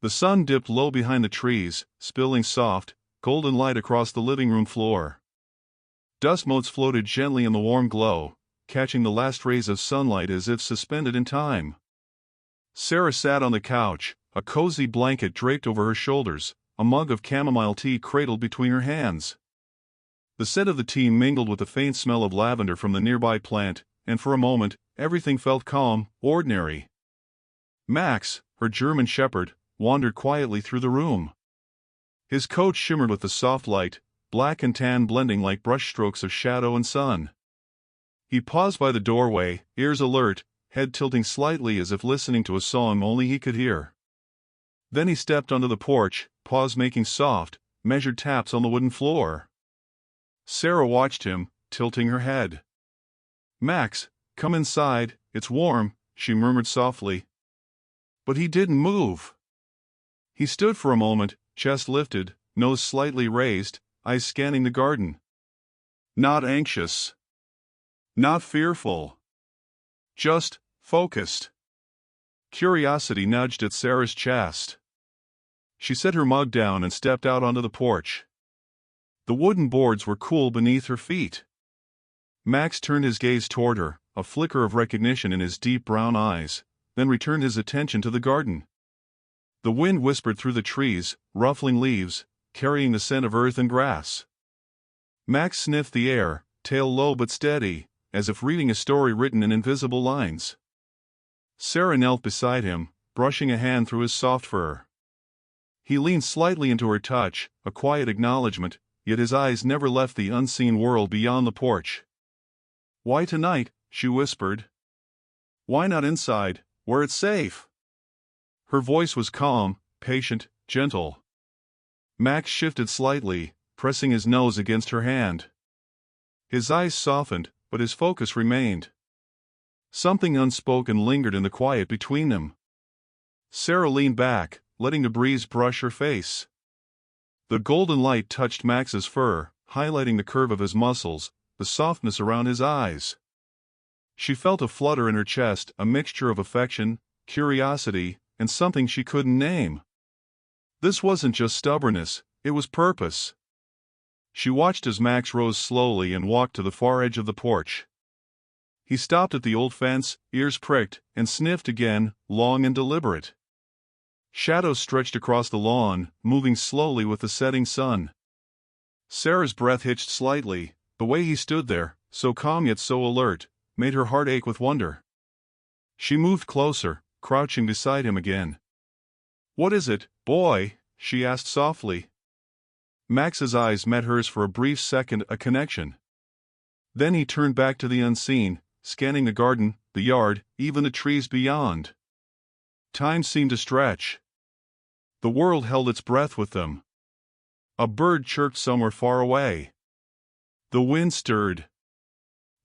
The sun dipped low behind the trees, spilling soft, golden light across the living room floor. Dust motes floated gently in the warm glow, catching the last rays of sunlight as if suspended in time. Sarah sat on the couch, a cozy blanket draped over her shoulders, a mug of chamomile tea cradled between her hands. The scent of the tea mingled with the faint smell of lavender from the nearby plant, and for a moment, everything felt calm, ordinary. Max, her German shepherd, wandered quietly through the room. His coat shimmered with the soft light, black and tan blending like brushstrokes of shadow and sun. He paused by the doorway, ears alert, head tilting slightly as if listening to a song only he could hear. Then he stepped onto the porch, paws making soft, measured taps on the wooden floor. Sarah watched him, tilting her head. "Max, come inside, it's warm," she murmured softly. But he didn't move. He stood for a moment, chest lifted, nose slightly raised, eyes scanning the garden. Not anxious. Not fearful. Just focused. Curiosity nudged at Sarah's chest. She set her mug down and stepped out onto the porch. The wooden boards were cool beneath her feet. Max turned his gaze toward her, a flicker of recognition in his deep brown eyes, then returned his attention to the garden. The wind whispered through the trees, ruffling leaves, carrying the scent of earth and grass. Max sniffed the air, tail low but steady, as if reading a story written in invisible lines. Sarah knelt beside him, brushing a hand through his soft fur. He leaned slightly into her touch, a quiet acknowledgement, yet his eyes never left the unseen world beyond the porch. "Why tonight?" she whispered. "Why not inside, where it's safe?" Her voice was calm, patient, gentle. Max shifted slightly, pressing his nose against her hand. His eyes softened, but his focus remained. Something unspoken lingered in the quiet between them. Sarah leaned back, letting the breeze brush her face. The golden light touched Max's fur, highlighting the curve of his muscles, the softness around his eyes. She felt a flutter in her chest, a mixture of affection, curiosity, and something she couldn't name. This wasn't just stubbornness, it was purpose. She watched as Max rose slowly and walked to the far edge of the porch. He stopped at the old fence, ears pricked, and sniffed again, long and deliberate. Shadows stretched across the lawn, moving slowly with the setting sun. Sarah's breath hitched slightly. The way he stood there, so calm yet so alert, made her heart ache with wonder. She moved closer, crouching beside him again. "What is it, boy?" she asked softly. Max's eyes met hers for a brief second, a connection. Then he turned back to the unseen, scanning the garden, the yard, even the trees beyond. Time seemed to stretch. The world held its breath with them. A bird chirped somewhere far away. The wind stirred.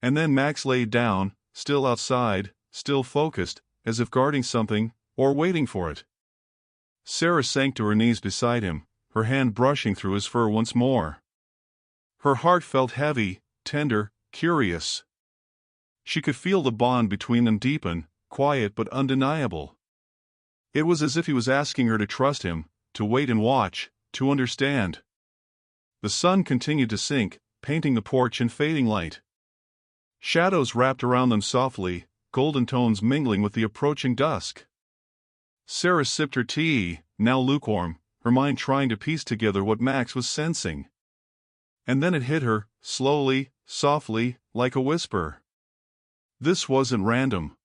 And then Max laid down, still outside, still focused, as if guarding something, or waiting for it. Sarah sank to her knees beside him, her hand brushing through his fur once more. Her heart felt heavy, tender, curious. She could feel the bond between them deepen, quiet but undeniable. It was as if he was asking her to trust him, to wait and watch, to understand. The sun continued to sink, painting the porch in fading light. Shadows wrapped around them softly, golden tones mingling with the approaching dusk. Sarah sipped her tea, now lukewarm, her mind trying to piece together what Max was sensing. And then it hit her, slowly, softly, like a whisper. This wasn't random.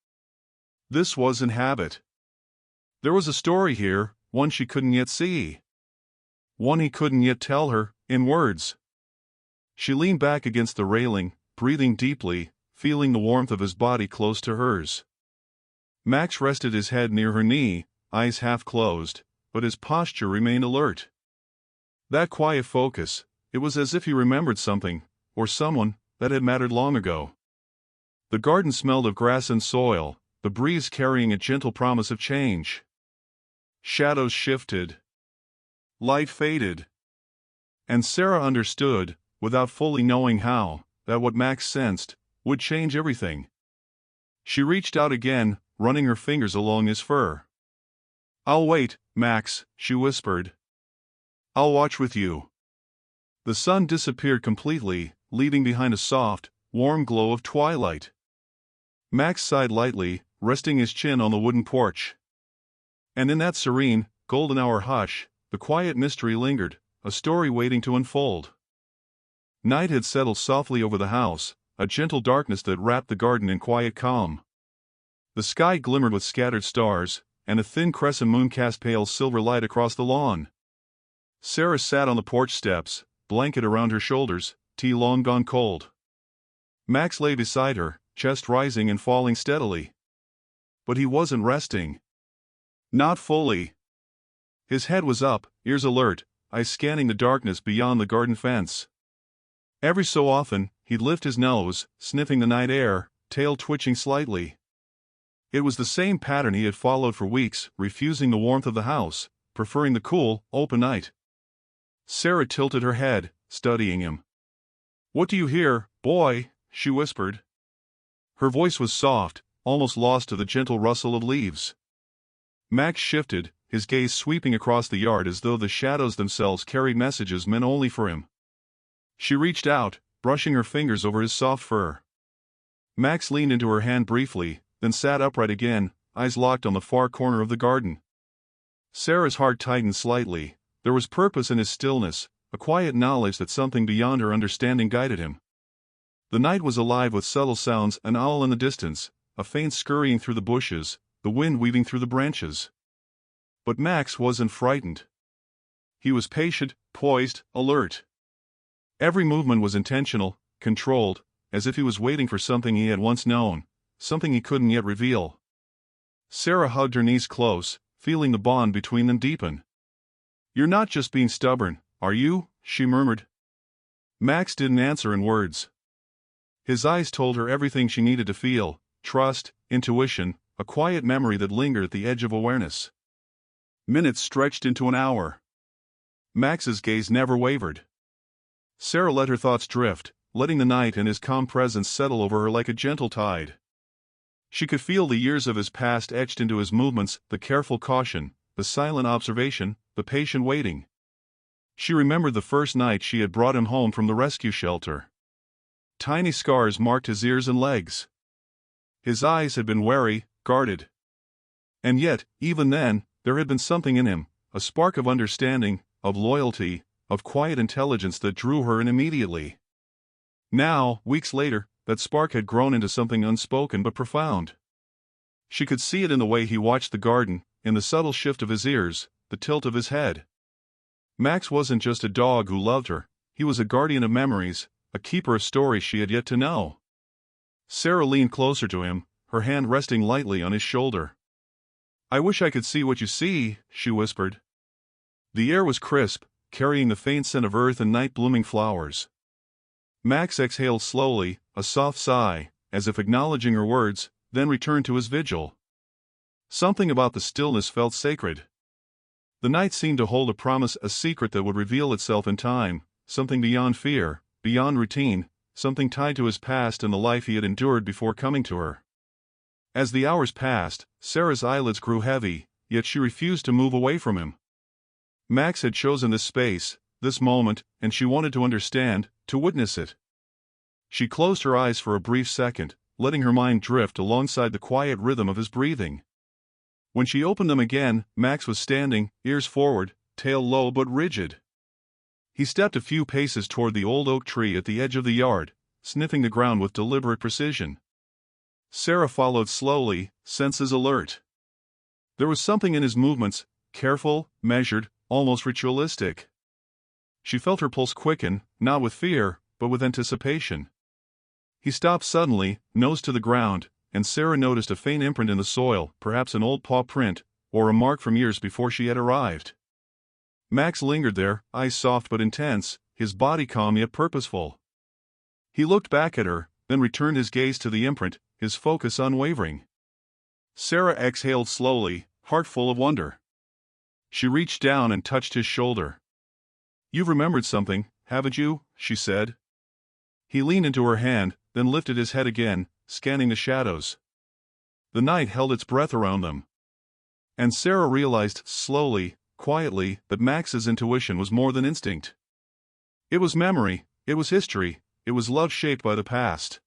This wasn't habit. There was a story here, one she couldn't yet see. One he couldn't yet tell her, in words. She leaned back against the railing, breathing deeply, feeling the warmth of his body close to hers. Max rested his head near her knee, eyes half closed, but his posture remained alert. That quiet focus, it was as if he remembered something, or someone, that had mattered long ago. The garden smelled of grass and soil, the breeze carrying a gentle promise of change. Shadows shifted. Light faded. And Sarah understood, without fully knowing how, that what Max sensed would change everything. She reached out again, running her fingers along his fur. "I'll wait," Max," she whispered. "I'll watch with you." The sun disappeared completely, leaving behind a soft, warm glow of twilight. Max sighed lightly, resting his chin on the wooden porch. And in that serene, golden-hour hush, the quiet mystery lingered, a story waiting to unfold. Night had settled softly over the house, a gentle darkness that wrapped the garden in quiet calm. The sky glimmered with scattered stars, and a thin crescent moon cast pale silver light across the lawn. Sarah sat on the porch steps, blanket around her shoulders, tea long gone cold. Max lay beside her, chest rising and falling steadily. But he wasn't resting. Not fully. His head was up, ears alert, eyes scanning the darkness beyond the garden fence. Every so often, he'd lift his nose, sniffing the night air, tail twitching slightly. It was the same pattern he had followed for weeks, refusing the warmth of the house, preferring the cool, open night. Sarah tilted her head, studying him. "What do you hear, boy?" she whispered. Her voice was soft, almost lost to the gentle rustle of leaves. Max shifted, his gaze sweeping across the yard as though the shadows themselves carried messages meant only for him. She reached out, brushing her fingers over his soft fur. Max leaned into her hand briefly, then sat upright again, eyes locked on the far corner of the garden. Sarah's heart tightened slightly. There was purpose in his stillness, a quiet knowledge that something beyond her understanding guided him. The night was alive with subtle sounds, an owl in the distance, a faint scurrying through the bushes, the wind weaving through the branches. But Max wasn't frightened. He was patient, poised, alert. Every movement was intentional, controlled, as if he was waiting for something he had once known, something he couldn't yet reveal. Sarah hugged her knees close, feeling the bond between them deepen. "You're not just being stubborn, are you?" she murmured. Max didn't answer in words. His eyes told her everything she needed to feel: trust, intuition, a quiet memory that lingered at the edge of awareness. Minutes stretched into an hour. Max's gaze never wavered. Sarah let her thoughts drift, letting the night and his calm presence settle over her like a gentle tide. She could feel the years of his past etched into his movements, the careful caution, the silent observation, the patient waiting. She remembered the first night she had brought him home from the rescue shelter. Tiny scars marked his ears and legs. His eyes had been wary, guarded. And yet, even then, there had been something in him, a spark of understanding, of loyalty, of quiet intelligence that drew her in immediately. Now, weeks later, that spark had grown into something unspoken but profound. She could see it in the way he watched the garden, in the subtle shift of his ears, the tilt of his head. Max wasn't just a dog who loved her, he was a guardian of memories, a keeper of stories she had yet to know. Sarah leaned closer to him, her hand resting lightly on his shoulder. "I wish I could see what you see," she whispered. The air was crisp, carrying the faint scent of earth and night-blooming flowers. Max exhaled slowly, a soft sigh, as if acknowledging her words, then returned to his vigil. Something about the stillness felt sacred. The night seemed to hold a promise, a secret that would reveal itself in time, something beyond fear, beyond routine, something tied to his past and the life he had endured before coming to her. As the hours passed, Sarah's eyelids grew heavy, yet she refused to move away from him. Max had chosen this space, this moment, and she wanted to understand, to witness it. She closed her eyes for a brief second, letting her mind drift alongside the quiet rhythm of his breathing. When she opened them again, Max was standing, ears forward, tail low but rigid. He stepped a few paces toward the old oak tree at the edge of the yard, sniffing the ground with deliberate precision. Sarah followed slowly, senses alert. There was something in his movements, careful, measured, almost ritualistic. She felt her pulse quicken, not with fear, but with anticipation. He stopped suddenly, nose to the ground, and Sarah noticed a faint imprint in the soil, perhaps an old paw print, or a mark from years before she had arrived. Max lingered there, eyes soft but intense, his body calm yet purposeful. He looked back at her, then returned his gaze to the imprint, his focus unwavering. Sarah exhaled slowly, heart full of wonder. She reached down and touched his shoulder. "You've remembered something, haven't you?" she said. He leaned into her hand, then lifted his head again, scanning the shadows. The night held its breath around them. And Sarah realized slowly, quietly, that Max's intuition was more than instinct. It was memory, it was history, it was love shaped by the past.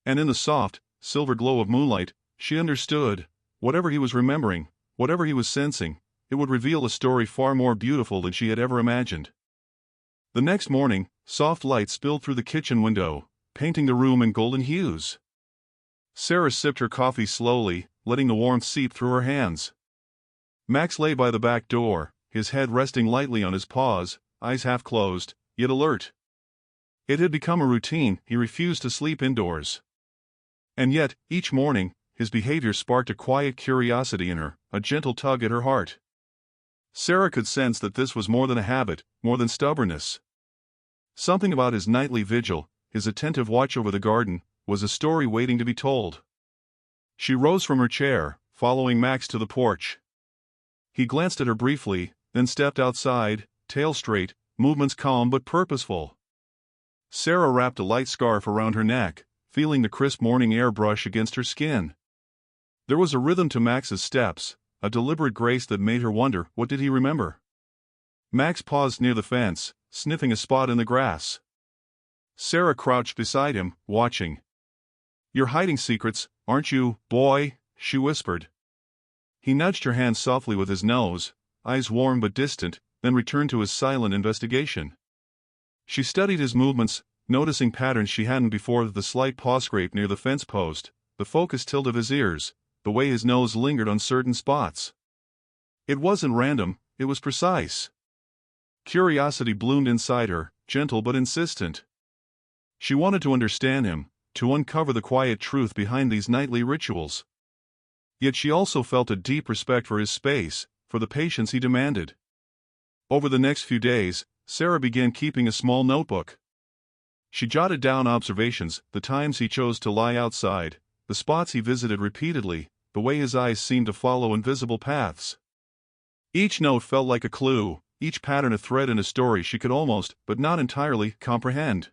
And in the soft, silver glow of moonlight, she understood, whatever he was remembering, whatever he was sensing, it would reveal a story far more beautiful than she had ever imagined. The next morning, soft light spilled through the kitchen window, painting the room in golden hues. Sarah sipped her coffee slowly, letting the warmth seep through her hands. Max lay by the back door, his head resting lightly on his paws, eyes half closed, yet alert. It had become a routine, he refused to sleep indoors. And yet, each morning, his behavior sparked a quiet curiosity in her, a gentle tug at her heart. Sarah could sense that this was more than a habit, more than stubbornness. Something about his nightly vigil, his attentive watch over the garden, was a story waiting to be told. She rose from her chair, following Max to the porch. He glanced at her briefly, then stepped outside, tail straight, movements calm but purposeful. Sarah wrapped a light scarf around her neck, feeling the crisp morning air brush against her skin. There was a rhythm to Max's steps, a deliberate grace that made her wonder, what did he remember? Max paused near the fence, sniffing a spot in the grass. Sarah crouched beside him, watching. "You're hiding secrets, aren't you, boy?" she whispered. He nudged her hand softly with his nose, eyes warm but distant, then returned to his silent investigation. She studied his movements, noticing patterns she hadn't before: the slight paw scrape near the fence post, the focused tilt of his ears, the way his nose lingered on certain spots. It wasn't random, it was precise. Curiosity bloomed inside her, gentle but insistent. She wanted to understand him, to uncover the quiet truth behind these nightly rituals. Yet she also felt a deep respect for his space, for the patience he demanded. Over the next few days, Sarah began keeping a small notebook. She jotted down observations, the times he chose to lie outside, the spots he visited repeatedly, the way his eyes seemed to follow invisible paths. Each note felt like a clue, each pattern a thread in a story she could almost, but not entirely, comprehend.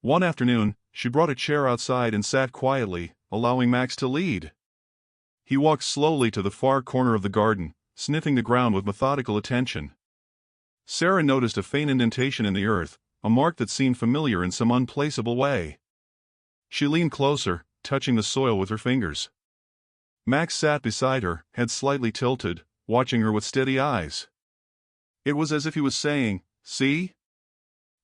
One afternoon, she brought a chair outside and sat quietly, allowing Max to lead. He walked slowly to the far corner of the garden, sniffing the ground with methodical attention. Sarah noticed a faint indentation in the earth, a mark that seemed familiar in some unplaceable way. She leaned closer, touching the soil with her fingers. Max sat beside her, head slightly tilted, watching her with steady eyes. It was as if he was saying, "See?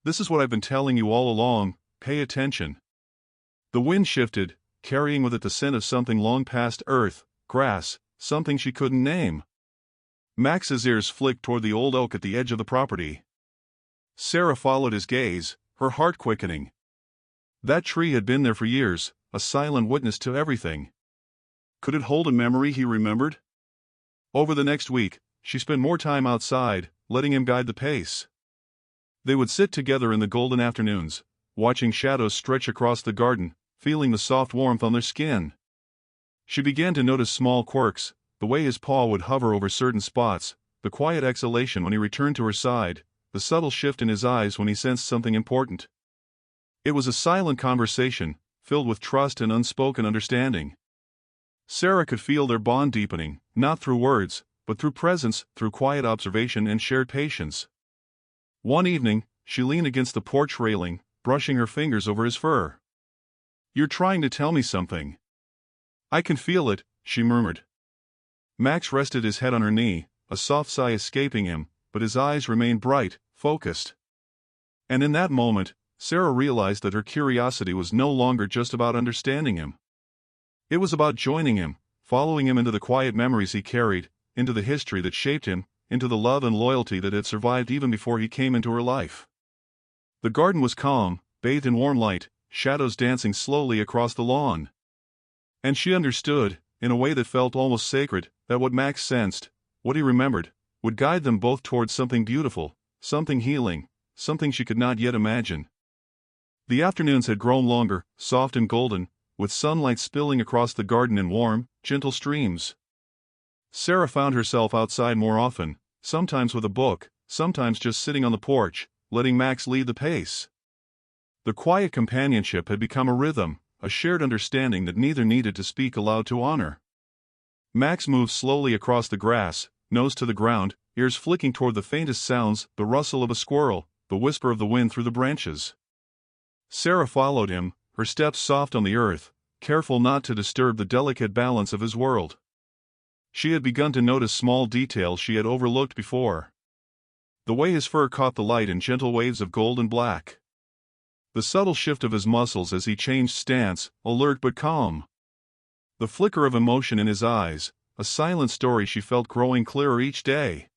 This is what I've been telling you all along, pay attention." The wind shifted, carrying with it the scent of something long past: earth, grass, something she couldn't name. Max's ears flicked toward the old oak at the edge of the property. Sarah followed his gaze, her heart quickening. That tree had been there for years, a silent witness to everything. Could it hold a memory he remembered? Over the next week, she spent more time outside, letting him guide the pace. They would sit together in the golden afternoons, watching shadows stretch across the garden, feeling the soft warmth on their skin. She began to notice small quirks, the way his paw would hover over certain spots, the quiet exhalation when he returned to her side, the subtle shift in his eyes when he sensed something important. It was a silent conversation, filled with trust and unspoken understanding. Sarah could feel their bond deepening, not through words, but through presence, through quiet observation and shared patience. One evening, she leaned against the porch railing, brushing her fingers over his fur. "You're trying to tell me something." "I can feel it," she murmured. Max rested his head on her knee, a soft sigh escaping him, but his eyes remained bright, focused. And in that moment, Sarah realized that her curiosity was no longer just about understanding him. It was about joining him, following him into the quiet memories he carried, into the history that shaped him, into the love and loyalty that had survived even before he came into her life. The garden was calm, bathed in warm light, shadows dancing slowly across the lawn. And she understood, in a way that felt almost sacred, that what Max sensed, what he remembered, would guide them both towards something beautiful, something healing, something she could not yet imagine. The afternoons had grown longer, soft and golden, with sunlight spilling across the garden in warm, gentle streams. Sarah found herself outside more often, sometimes with a book, sometimes just sitting on the porch, letting Max lead the pace. The quiet companionship had become a rhythm, a shared understanding that neither needed to speak aloud to honor. Max moved slowly across the grass, nose to the ground, ears flicking toward the faintest sounds, the rustle of a squirrel, the whisper of the wind through the branches. Sarah followed him, her steps soft on the earth, careful not to disturb the delicate balance of his world. She had begun to notice small details she had overlooked before. The way his fur caught the light in gentle waves of gold and black. The subtle shift of his muscles as he changed stance, alert but calm. The flicker of emotion in his eyes, a silent story she felt growing clearer each day.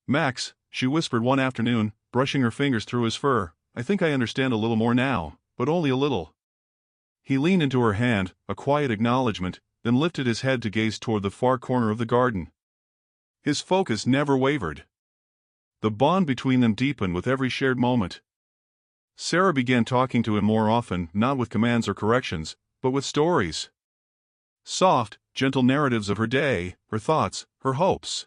"Max," she whispered one afternoon, brushing her fingers through his fur, "I think I understand a little more now, but only a little." He leaned into her hand, a quiet acknowledgement, then lifted his head to gaze toward the far corner of the garden. His focus never wavered. The bond between them deepened with every shared moment. Sarah began talking to him more often, not with commands or corrections, but with stories. Soft, gentle narratives of her day, her thoughts, her hopes.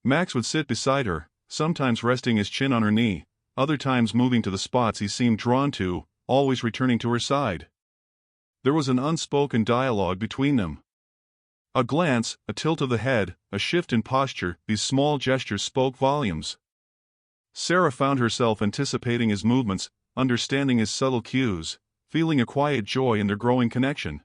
Max would sit beside her, sometimes resting his chin on her knee, other times moving to the spots he seemed drawn to, always returning to her side. There was an unspoken dialogue between them. A glance, a tilt of the head, a shift in posture, these small gestures spoke volumes. Sarah found herself anticipating his movements, understanding his subtle cues, feeling a quiet joy in their growing connection.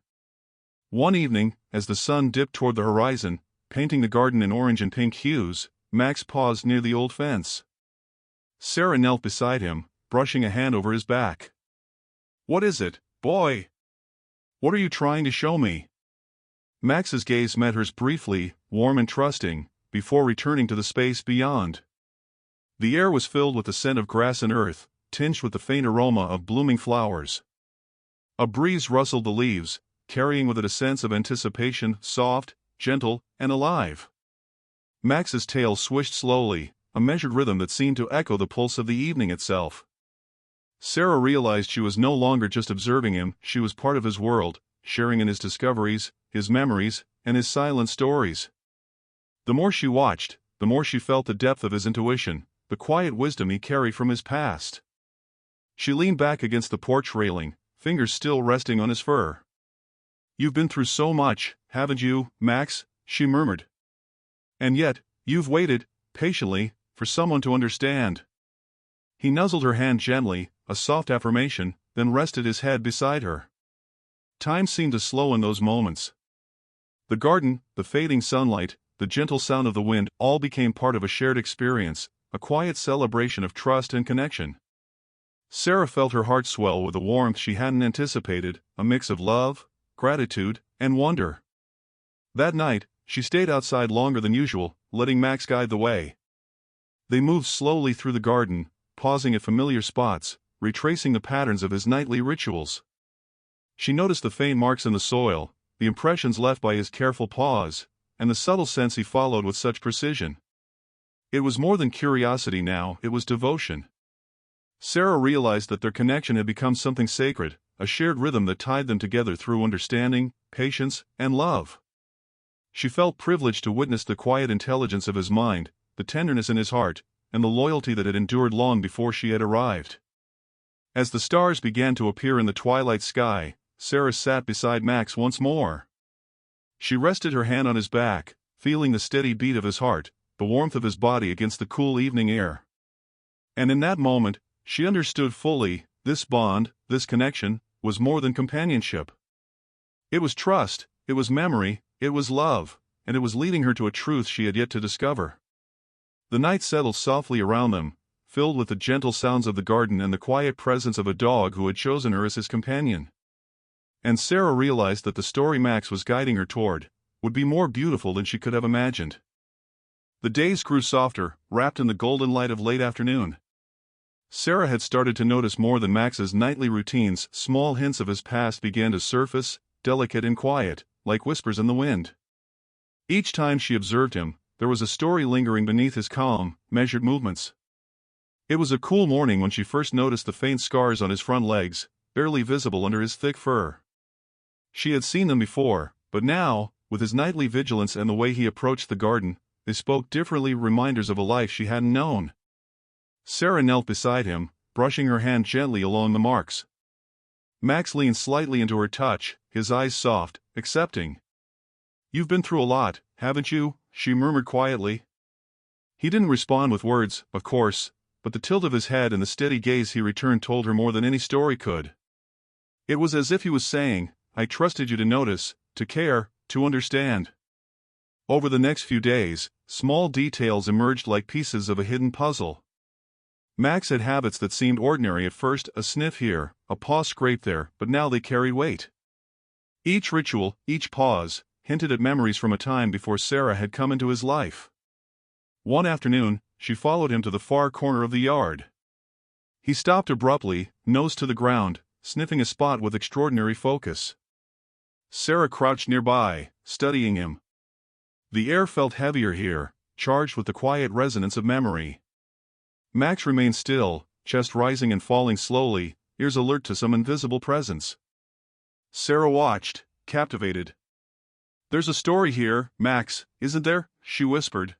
One evening, as the sun dipped toward the horizon, painting the garden in orange and pink hues, Max paused near the old fence. Sarah knelt beside him, brushing a hand over his back. "What is it, boy? What are you trying to show me?" Max's gaze met hers briefly, warm and trusting, before returning to the space beyond. The air was filled with the scent of grass and earth, tinged with the faint aroma of blooming flowers. A breeze rustled the leaves, carrying with it a sense of anticipation, soft, gentle, and alive. Max's tail swished slowly, a measured rhythm that seemed to echo the pulse of the evening itself. Sarah realized she was no longer just observing him, she was part of his world, sharing in his discoveries, his memories, and his silent stories. The more she watched, the more she felt the depth of his intuition, the quiet wisdom he carried from his past. She leaned back against the porch railing, fingers still resting on his fur. "You've been through so much, haven't you, Max?" she murmured. "And yet, you've waited, patiently, for someone to understand." He nuzzled her hand gently, a soft affirmation, then rested his head beside her. Time seemed to slow in those moments. The garden, the fading sunlight, the gentle sound of the wind, all became part of a shared experience, a quiet celebration of trust and connection. Sarah felt her heart swell with a warmth she hadn't anticipated, a mix of love, gratitude, and wonder. That night, she stayed outside longer than usual, letting Max guide the way. They moved slowly through the garden, pausing at familiar spots, retracing the patterns of his nightly rituals. She noticed the faint marks in the soil, the impressions left by his careful paws, and the subtle scents he followed with such precision. It was more than curiosity now, it was devotion. Sarah realized that their connection had become something sacred, a shared rhythm that tied them together through understanding, patience, and love. She felt privileged to witness the quiet intelligence of his mind, the tenderness in his heart, and the loyalty that had endured long before she had arrived. As the stars began to appear in the twilight sky, Sarah sat beside Max once more. She rested her hand on his back, feeling the steady beat of his heart, the warmth of his body against the cool evening air. And in that moment, she understood fully, this bond, this connection, was more than companionship. It was trust, it was memory, it was love, and it was leading her to a truth she had yet to discover. The night settled softly around them, filled with the gentle sounds of the garden and the quiet presence of a dog who had chosen her as his companion. And Sarah realized that the story Max was guiding her toward would be more beautiful than she could have imagined. The days grew softer, wrapped in the golden light of late afternoon. Sarah had started to notice more than Max's nightly routines. Small hints of his past began to surface, delicate and quiet, like whispers in the wind. Each time she observed him, there was a story lingering beneath his calm, measured movements. It was a cool morning when she first noticed the faint scars on his front legs, barely visible under his thick fur. She had seen them before, but now, with his nightly vigilance and the way he approached the garden, they spoke differently, reminders of a life she hadn't known. Sarah knelt beside him, brushing her hand gently along the marks. Max leaned slightly into her touch, his eyes soft, accepting. "You've been through a lot, haven't you?" she murmured quietly. He didn't respond with words, of course, but the tilt of his head and the steady gaze he returned told her more than any story could. It was as if he was saying, "I trusted you to notice, to care, to understand." Over the next few days, small details emerged like pieces of a hidden puzzle. Max had habits that seemed ordinary at first, a sniff here, a paw scrape there, but now they carried weight. Each ritual, each pause, hinted at memories from a time before Sarah had come into his life. One afternoon, she followed him to the far corner of the yard. He stopped abruptly, nose to the ground, sniffing a spot with extraordinary focus. Sarah crouched nearby, studying him. The air felt heavier here, charged with the quiet resonance of memory. Max remained still, chest rising and falling slowly, ears alert to some invisible presence. Sarah watched, captivated. "There's a story here, Max, isn't there?" she whispered.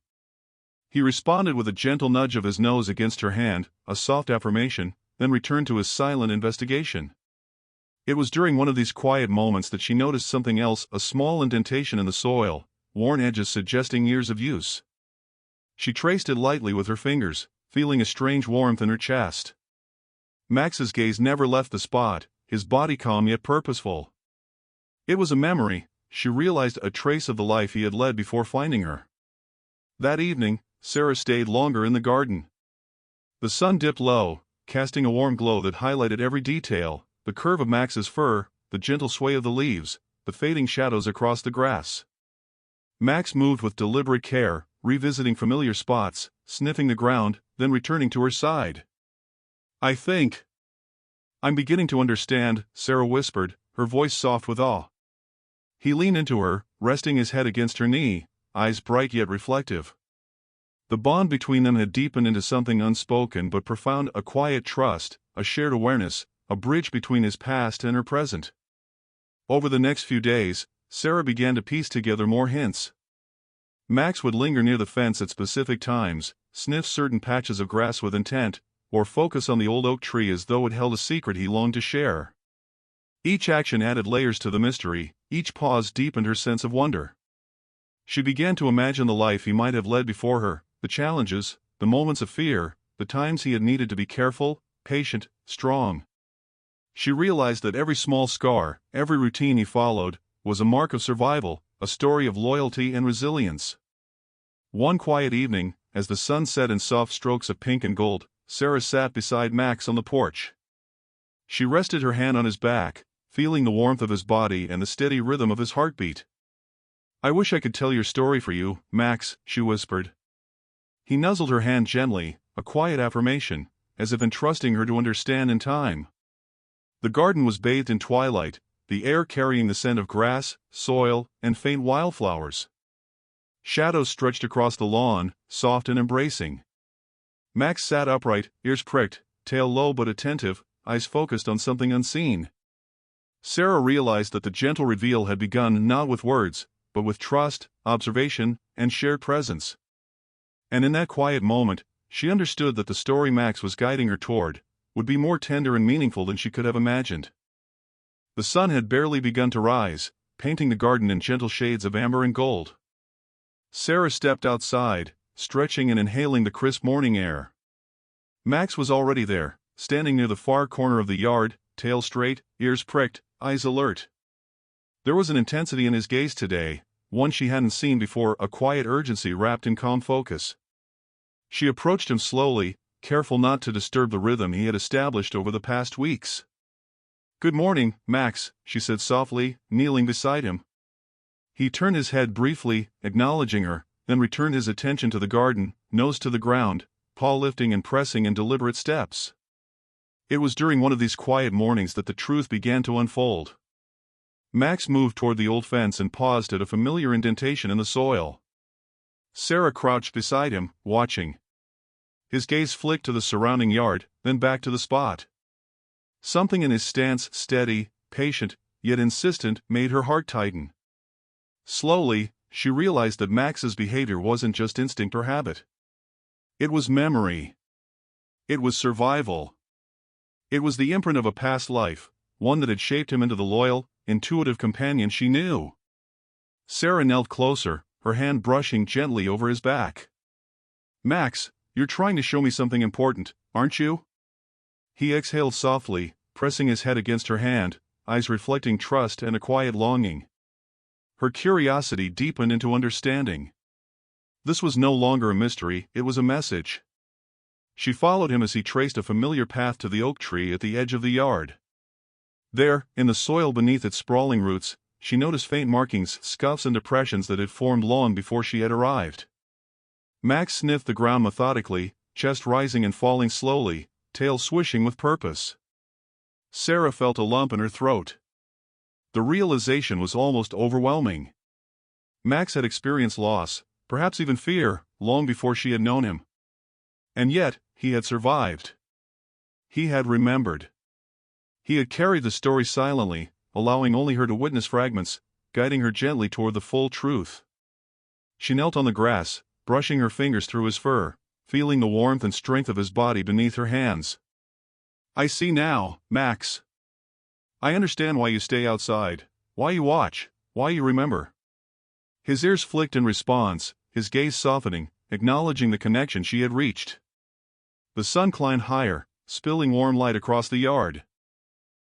He responded with a gentle nudge of his nose against her hand, a soft affirmation, then returned to his silent investigation. It was during one of these quiet moments that she noticed something else, a small indentation in the soil, worn edges suggesting years of use. She traced it lightly with her fingers, feeling a strange warmth in her chest. Max's gaze never left the spot, his body calm yet purposeful. It was a memory, she realized, a trace of the life he had led before finding her. That evening, Sarah stayed longer in the garden. The sun dipped low, casting a warm glow that highlighted every detail, the curve of Max's fur, the gentle sway of the leaves, the fading shadows across the grass. Max moved with deliberate care, revisiting familiar spots, sniffing the ground, then returning to her side. I'm beginning to understand," Sarah whispered, her voice soft with awe. He leaned into her, resting his head against her knee, eyes bright yet reflective. The bond between them had deepened into something unspoken but profound, a quiet trust, a shared awareness, a bridge between his past and her present. Over the next few days, Sarah began to piece together more hints. Max would linger near the fence at specific times, sniff certain patches of grass with intent, or focus on the old oak tree as though it held a secret he longed to share. Each action added layers to the mystery, each pause deepened her sense of wonder. She began to imagine the life he might have led before her, the challenges, the moments of fear, the times he had needed to be careful, patient, strong. She realized that every small scar, every routine he followed, was a mark of survival, a story of loyalty and resilience. One quiet evening, as the sun set in soft strokes of pink and gold, Sarah sat beside Max on the porch. She rested her hand on his back, feeling the warmth of his body and the steady rhythm of his heartbeat. "I wish I could tell your story for you, Max," she whispered. He nuzzled her hand gently, a quiet affirmation, as if entrusting her to understand in time. The garden was bathed in twilight, the air carrying the scent of grass, soil, and faint wildflowers. Shadows stretched across the lawn, soft and embracing. Max sat upright, ears pricked, tail low but attentive, eyes focused on something unseen. Sarah realized that the gentle reveal had begun not with words, but with trust, observation, and shared presence. And in that quiet moment, she understood that the story Max was guiding her toward would be more tender and meaningful than she could have imagined. The sun had barely begun to rise, painting the garden in gentle shades of amber and gold. Sarah stepped outside, stretching and inhaling the crisp morning air. Max was already there, standing near the far corner of the yard, tail straight, ears pricked, eyes alert. There was an intensity in his gaze today, one she hadn't seen before, a quiet urgency wrapped in calm focus. She approached him slowly, careful not to disturb the rhythm he had established over the past weeks. "Good morning, Max," she said softly, kneeling beside him. He turned his head briefly, acknowledging her, then returned his attention to the garden, nose to the ground, paw lifting and pressing in deliberate steps. It was during one of these quiet mornings that the truth began to unfold. Max moved toward the old fence and paused at a familiar indentation in the soil. Sarah crouched beside him, watching. His gaze flicked to the surrounding yard, then back to the spot. Something in his stance, steady, patient, yet insistent, made her heart tighten. Slowly, she realized that Max's behavior wasn't just instinct or habit. It was memory. It was survival. It was the imprint of a past life, one that had shaped him into the loyal, intuitive companion she knew. Sarah knelt closer, her hand brushing gently over his back. "Max, you're trying to show me something important, aren't you?" He exhaled softly, pressing his head against her hand, eyes reflecting trust and a quiet longing. Her curiosity deepened into understanding. This was no longer a mystery, it was a message. She followed him as he traced a familiar path to the oak tree at the edge of the yard. There, in the soil beneath its sprawling roots, she noticed faint markings, scuffs and depressions that had formed long before she had arrived. Max sniffed the ground methodically, chest rising and falling slowly, tail swishing with purpose. Sarah felt a lump in her throat. The realization was almost overwhelming. Max had experienced loss, perhaps even fear, long before she had known him. And yet, he had survived. He had remembered. He had carried the story silently, allowing only her to witness fragments, guiding her gently toward the full truth. She knelt on the grass, brushing her fingers through his fur, feeling the warmth and strength of his body beneath her hands. "I see now, Max. I understand why you stay outside, why you watch, why you remember." His ears flicked in response, his gaze softening, acknowledging the connection she had reached. The sun climbed higher, spilling warm light across the yard.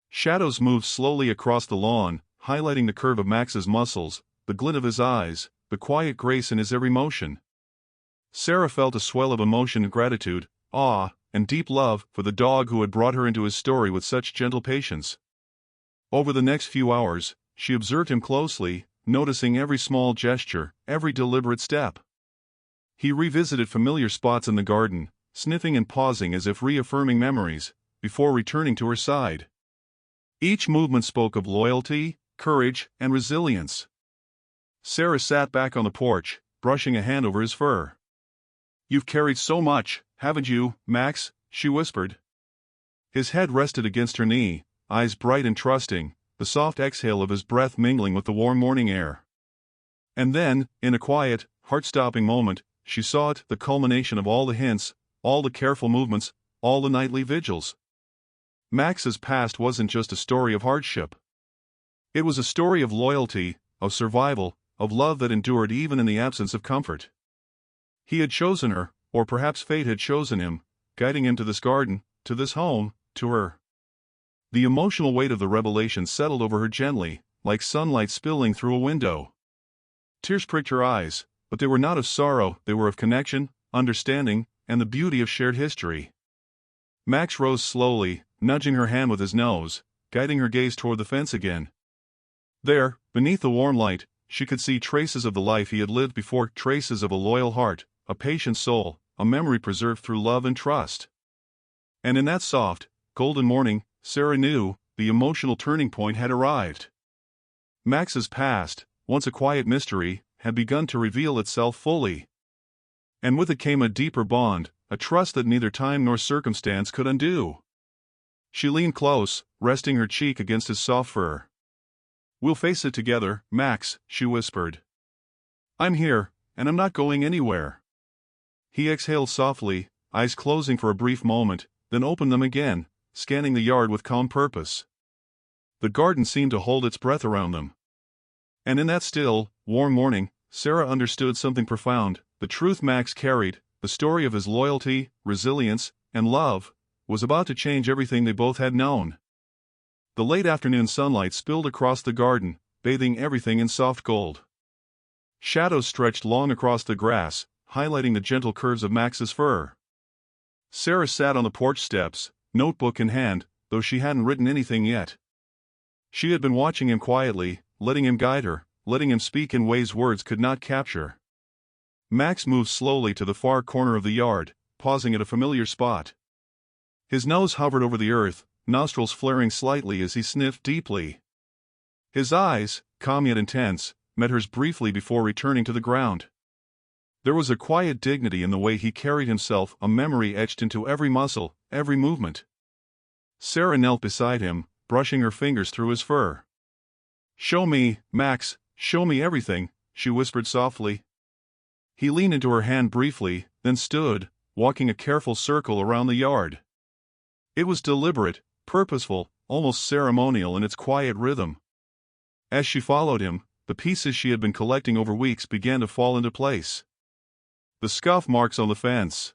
Shadows moved slowly across the lawn, highlighting the curve of Max's muscles, the glint of his eyes, the quiet grace in his every motion. Sarah felt a swell of emotion and gratitude, awe, and deep love for the dog who had brought her into his story with such gentle patience. Over the next few hours, she observed him closely, noticing every small gesture, every deliberate step. He revisited familiar spots in the garden, sniffing and pausing as if reaffirming memories, before returning to her side. Each movement spoke of loyalty, courage, and resilience. Sarah sat back on the porch, brushing a hand over his fur. "You've carried so much, haven't you, Max?" she whispered. His head rested against her knee, eyes bright and trusting, the soft exhale of his breath mingling with the warm morning air. And then, in a quiet, heart-stopping moment, she saw it, the culmination of all the hints, all the careful movements, all the nightly vigils. Max's past wasn't just a story of hardship. It was a story of loyalty, of survival, of love that endured even in the absence of comfort. He had chosen her, or perhaps fate had chosen him, guiding him to this garden, to this home, to her. The emotional weight of the revelation settled over her gently, like sunlight spilling through a window. Tears pricked her eyes, but they were not of sorrow, they were of connection, understanding, and the beauty of shared history. Max rose slowly, nudging her hand with his nose, guiding her gaze toward the fence again. There, beneath the warm light, she could see traces of the life he had lived before, traces of a loyal heart, a patient soul, a memory preserved through love and trust. And in that soft, golden morning, Sarah knew, the emotional turning point had arrived. Max's past, once a quiet mystery, had begun to reveal itself fully. And with it came a deeper bond, a trust that neither time nor circumstance could undo. She leaned close, resting her cheek against his soft fur. "We'll face it together, Max," she whispered. "I'm here, and I'm not going anywhere." He exhaled softly, eyes closing for a brief moment, then opened them again, scanning the yard with calm purpose. The garden seemed to hold its breath around them. And in that still, warm morning, Sarah understood something profound. The truth Max carried, the story of his loyalty, resilience, and love, was about to change everything they both had known. The late afternoon sunlight spilled across the garden, bathing everything in soft gold. Shadows stretched long across the grass, highlighting the gentle curves of Max's fur. Sarah sat on the porch steps, notebook in hand, though she hadn't written anything yet. She had been watching him quietly, letting him guide her, letting him speak in ways words could not capture. Max moved slowly to the far corner of the yard, pausing at a familiar spot. His nose hovered over the earth, nostrils flaring slightly as he sniffed deeply. His eyes, calm yet intense, met hers briefly before returning to the ground. There was a quiet dignity in the way he carried himself, a memory etched into every muscle, every movement. Sarah knelt beside him, brushing her fingers through his fur. "Show me, Max, show me everything," she whispered softly. He leaned into her hand briefly, then stood, walking a careful circle around the yard. It was deliberate, purposeful, almost ceremonial in its quiet rhythm. As she followed him, the pieces she had been collecting over weeks began to fall into place. The scuff marks on the fence.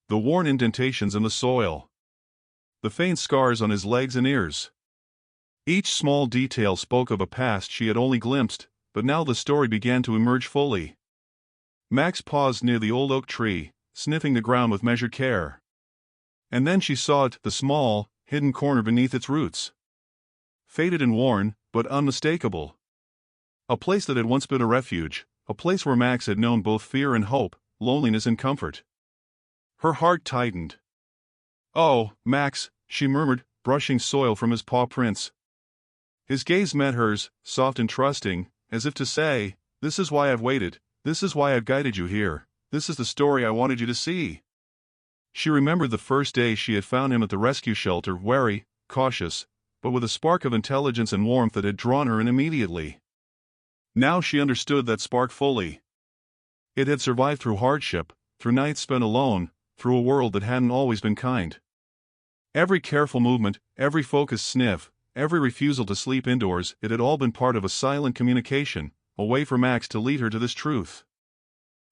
The worn indentations in the soil. The faint scars on his legs and ears. Each small detail spoke of a past she had only glimpsed, but now the story began to emerge fully. Max paused near the old oak tree, sniffing the ground with measured care. And then she saw it, the small, hidden corner beneath its roots. Faded and worn, but unmistakable. A place that had once been a refuge, a place where Max had known both fear and hope, loneliness and comfort. Her heart tightened. "Oh, Max," she murmured, brushing soil from his paw prints. His gaze met hers, soft and trusting, as if to say, "This is why I've waited, this is why I've guided you here, this is the story I wanted you to see." She remembered the first day she had found him at the rescue shelter, wary, cautious, but with a spark of intelligence and warmth that had drawn her in immediately. Now she understood that spark fully. It had survived through hardship, through nights spent alone, through a world that hadn't always been kind. Every careful movement, every focused sniff, every refusal to sleep indoors, it had all been part of a silent communication, a way for Max to lead her to this truth.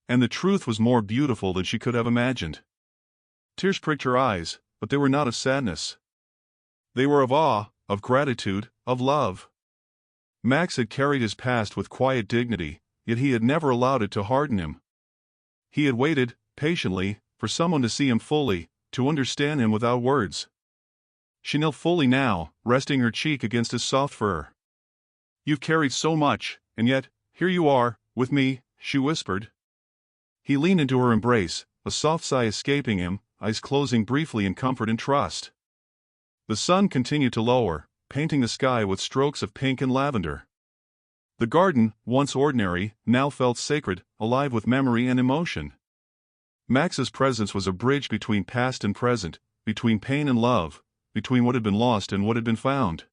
And the truth was more beautiful than she could have imagined. Tears pricked her eyes, but they were not of sadness. They were of awe, of gratitude, of love. Max had carried his past with quiet dignity, yet he had never allowed it to harden him. He had waited, patiently, for someone to see him fully, to understand him without words. She knelt fully now, resting her cheek against his soft fur. "You've carried so much, and yet, here you are, with me," she whispered. He leaned into her embrace, a soft sigh escaping him, eyes closing briefly in comfort and trust. The sun continued to lower, painting the sky with strokes of pink and lavender. The garden, once ordinary, now felt sacred, alive with memory and emotion. Max's presence was a bridge between past and present, between pain and love, between what had been lost and what had been found.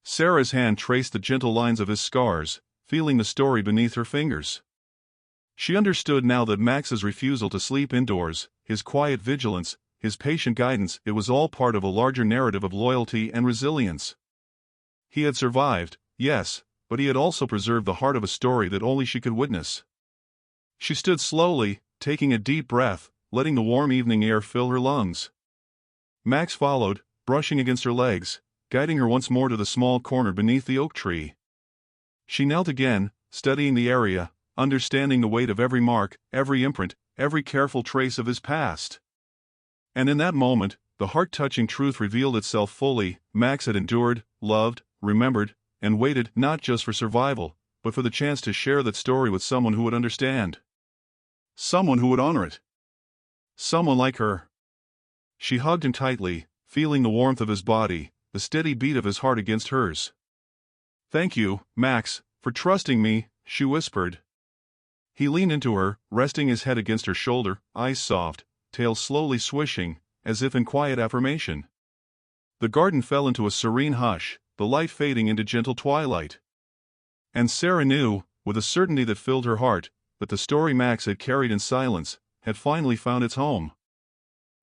Sarah's hand traced the gentle lines of his scars, feeling the story beneath her fingers. She understood now that Max's refusal to sleep indoors, his quiet vigilance, his patient guidance, it was all part of a larger narrative of loyalty and resilience. He had survived, yes, but he had also preserved the heart of a story that only she could witness. She stood slowly, taking a deep breath, letting the warm evening air fill her lungs. Max followed, brushing against her legs, guiding her once more to the small corner beneath the oak tree. She knelt again, studying the area, understanding the weight of every mark, every imprint, every careful trace of his past. And in that moment, the heart-touching truth revealed itself fully. Max had endured, loved, remembered, and waited not just for survival, but for the chance to share that story with someone who would understand. Someone who would honor it. Someone like her. She hugged him tightly, feeling the warmth of his body, the steady beat of his heart against hers. "Thank you, Max, for trusting me," she whispered. He leaned into her, resting his head against her shoulder, eyes soft, tail slowly swishing, as if in quiet affirmation. The garden fell into a serene hush, the light fading into gentle twilight. And Sarah knew, with a certainty that filled her heart, that the story Max had carried in silence had finally found its home.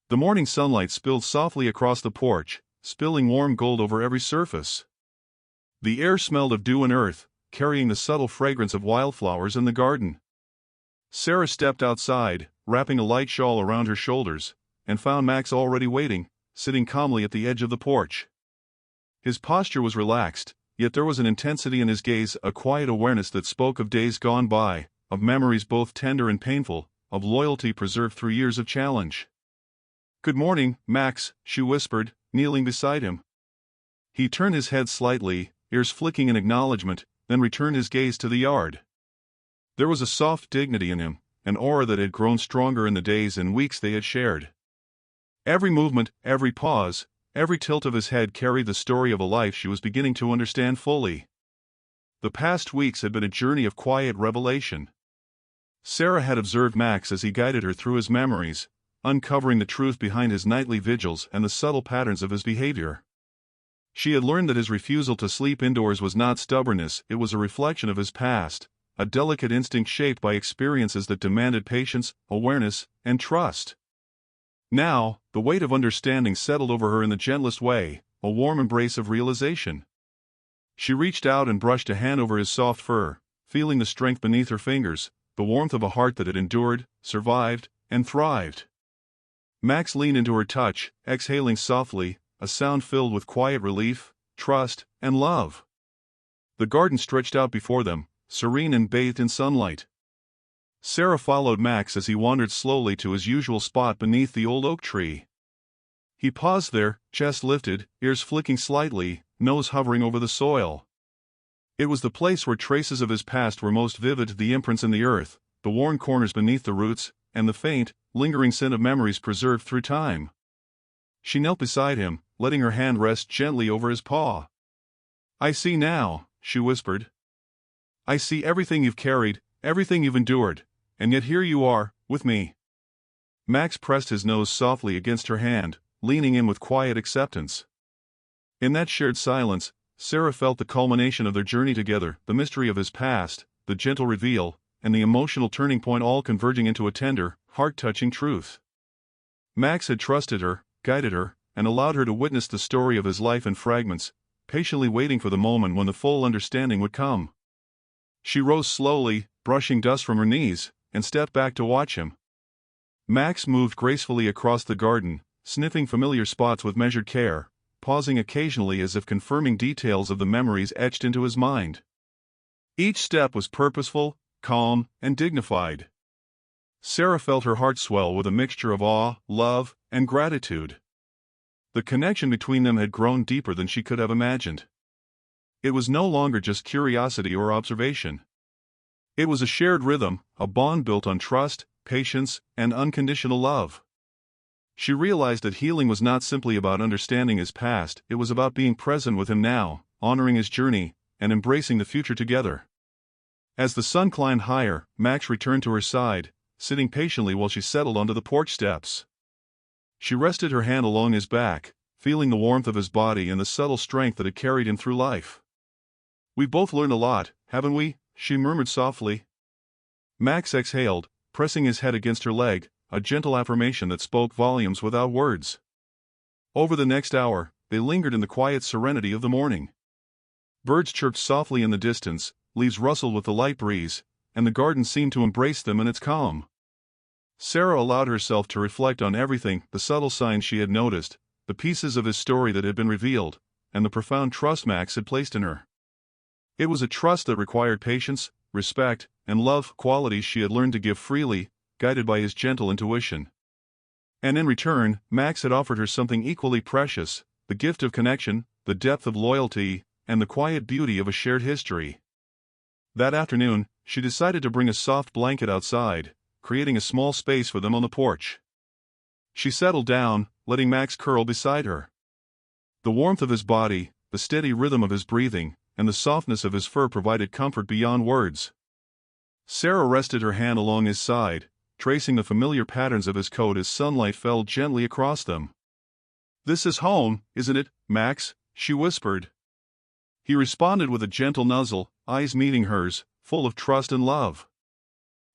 The morning sunlight spilled softly across the porch, spilling warm gold over every surface. The air smelled of dew and earth, carrying the subtle fragrance of wildflowers in the garden. Sarah stepped outside, wrapping a light shawl around her shoulders, and found Max already waiting, sitting calmly at the edge of the porch. His posture was relaxed, yet there was an intensity in his gaze, a quiet awareness that spoke of days gone by, of memories both tender and painful, of loyalty preserved through years of challenge. "Good morning, Max," she whispered, kneeling beside him. He turned his head slightly, ears flicking in acknowledgement, then returned his gaze to the yard. There was a soft dignity in him, an aura that had grown stronger in the days and weeks they had shared. Every movement, every pause, every tilt of his head carried the story of a life she was beginning to understand fully. The past weeks had been a journey of quiet revelation. Sarah had observed Max as he guided her through his memories, uncovering the truth behind his nightly vigils and the subtle patterns of his behavior. She had learned that his refusal to sleep indoors was not stubbornness, it was a reflection of his past, a delicate instinct shaped by experiences that demanded patience, awareness, and trust. Now, the weight of understanding settled over her in the gentlest way, a warm embrace of realization. She reached out and brushed a hand over his soft fur, feeling the strength beneath her fingers, the warmth of a heart that had endured, survived, and thrived. Max leaned into her touch, exhaling softly, a sound filled with quiet relief, trust, and love. The garden stretched out before them, serene and bathed in sunlight. Sarah followed Max as he wandered slowly to his usual spot beneath the old oak tree. He paused there, chest lifted, ears flicking slightly, nose hovering over the soil. It was the place where traces of his past were most vivid, the imprints in the earth, the worn corners beneath the roots, and the faint, lingering scent of memories preserved through time. She knelt beside him, letting her hand rest gently over his paw. "I see now," she whispered. "I see everything you've carried, everything you've endured, and yet here you are, with me." Max pressed his nose softly against her hand, leaning in with quiet acceptance. In that shared silence, Sarah felt the culmination of their journey together, the mystery of his past, the gentle reveal, and the emotional turning point all converging into a tender, heart-touching truth. Max had trusted her, guided her, and allowed her to witness the story of his life in fragments, patiently waiting for the moment when the full understanding would come. She rose slowly, brushing dust from her knees, and stepped back to watch him. Max moved gracefully across the garden, sniffing familiar spots with measured care, pausing occasionally as if confirming details of the memories etched into his mind. Each step was purposeful, calm, and dignified. Sarah felt her heart swell with a mixture of awe, love, and gratitude. The connection between them had grown deeper than she could have imagined. It was no longer just curiosity or observation. It was a shared rhythm, a bond built on trust, patience, and unconditional love. She realized that healing was not simply about understanding his past, it was about being present with him now, honoring his journey, and embracing the future together. As the sun climbed higher, Max returned to her side, sitting patiently while she settled onto the porch steps. She rested her hand along his back, feeling the warmth of his body and the subtle strength that had carried him through life. "We've both learned a lot, haven't we?" she murmured softly. Max exhaled, pressing his head against her leg, a gentle affirmation that spoke volumes without words. Over the next hour, they lingered in the quiet serenity of the morning. Birds chirped softly in the distance, leaves rustled with the light breeze, and the garden seemed to embrace them in its calm. Sarah allowed herself to reflect on everything, the subtle signs she had noticed, the pieces of his story that had been revealed, and the profound trust Max had placed in her. It was a trust that required patience, respect, and love, qualities she had learned to give freely, guided by his gentle intuition. And in return, Max had offered her something equally precious, the gift of connection, the depth of loyalty, and the quiet beauty of a shared history. That afternoon, she decided to bring a soft blanket outside, creating a small space for them on the porch. She settled down, letting Max curl beside her. The warmth of his body, the steady rhythm of his breathing, and the softness of his fur provided comfort beyond words. Sarah rested her hand along his side, tracing the familiar patterns of his coat as sunlight fell gently across them. "This is home, isn't it, Max?" she whispered. He responded with a gentle nuzzle, eyes meeting hers, full of trust and love.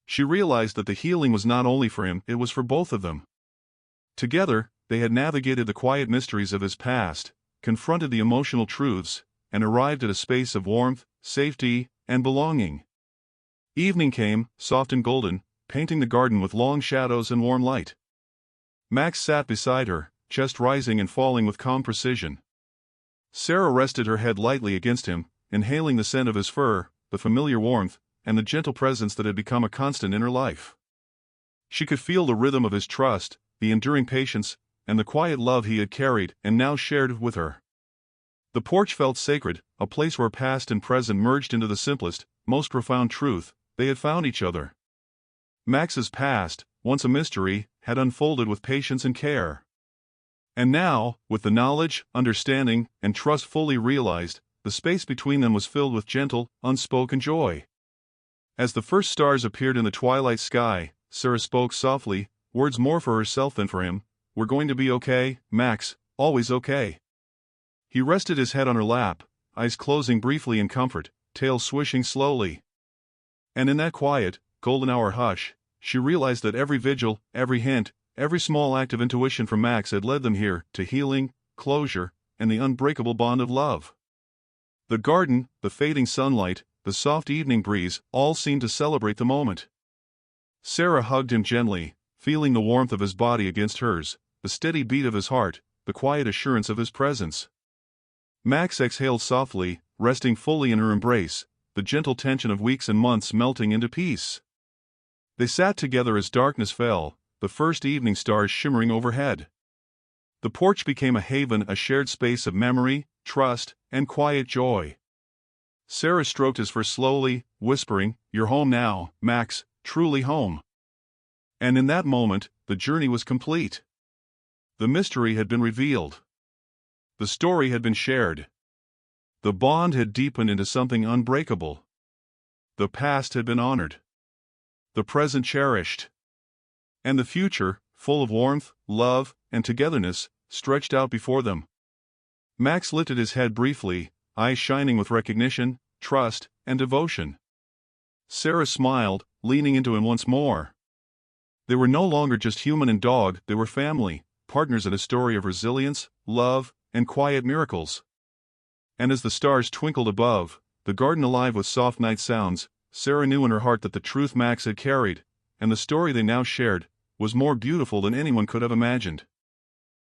She realized that the healing was not only for him, it was for both of them. Together, they had navigated the quiet mysteries of his past, confronted the emotional truths, and arrived at a space of warmth, safety, and belonging. Evening came, soft and golden, painting the garden with long shadows and warm light. Max sat beside her, chest rising and falling with calm precision. Sarah rested her head lightly against him, inhaling the scent of his fur, the familiar warmth, and the gentle presence that had become a constant in her life. She could feel the rhythm of his trust, the enduring patience, and the quiet love he had carried and now shared with her. The porch felt sacred, a place where past and present merged into the simplest, most profound truth: they had found each other. Max's past, once a mystery, had unfolded with patience and care. And now, with the knowledge, understanding, and trust fully realized, the space between them was filled with gentle, unspoken joy. As the first stars appeared in the twilight sky, Sarah spoke softly, words more for herself than for him. "We're going to be okay, Max, always okay." He rested his head on her lap, eyes closing briefly in comfort, tail swishing slowly. And in that quiet, golden hour hush, she realized that every vigil, every hint, every small act of intuition from Max had led them here, to healing, closure, and the unbreakable bond of love. The garden, the fading sunlight, the soft evening breeze, all seemed to celebrate the moment. Sarah hugged him gently, feeling the warmth of his body against hers, the steady beat of his heart, the quiet assurance of his presence. Max exhaled softly, resting fully in her embrace, the gentle tension of weeks and months melting into peace. They sat together as darkness fell, the first evening stars shimmering overhead. The porch became a haven, a shared space of memory, trust, and quiet joy. Sarah stroked his fur slowly, whispering, "You're home now, Max, truly home." And in that moment, the journey was complete. The mystery had been revealed. The story had been shared. The bond had deepened into something unbreakable. The past had been honored. The present cherished. And the future, full of warmth, love, and togetherness, stretched out before them. Max lifted his head briefly, eyes shining with recognition, trust, and devotion. Sarah smiled, leaning into him once more. They were no longer just human and dog, they were family, partners in a story of resilience, love, and quiet miracles. And as the stars twinkled above, the garden alive with soft night sounds, Sarah knew in her heart that the truth Max had carried, and the story they now shared, was more beautiful than anyone could have imagined.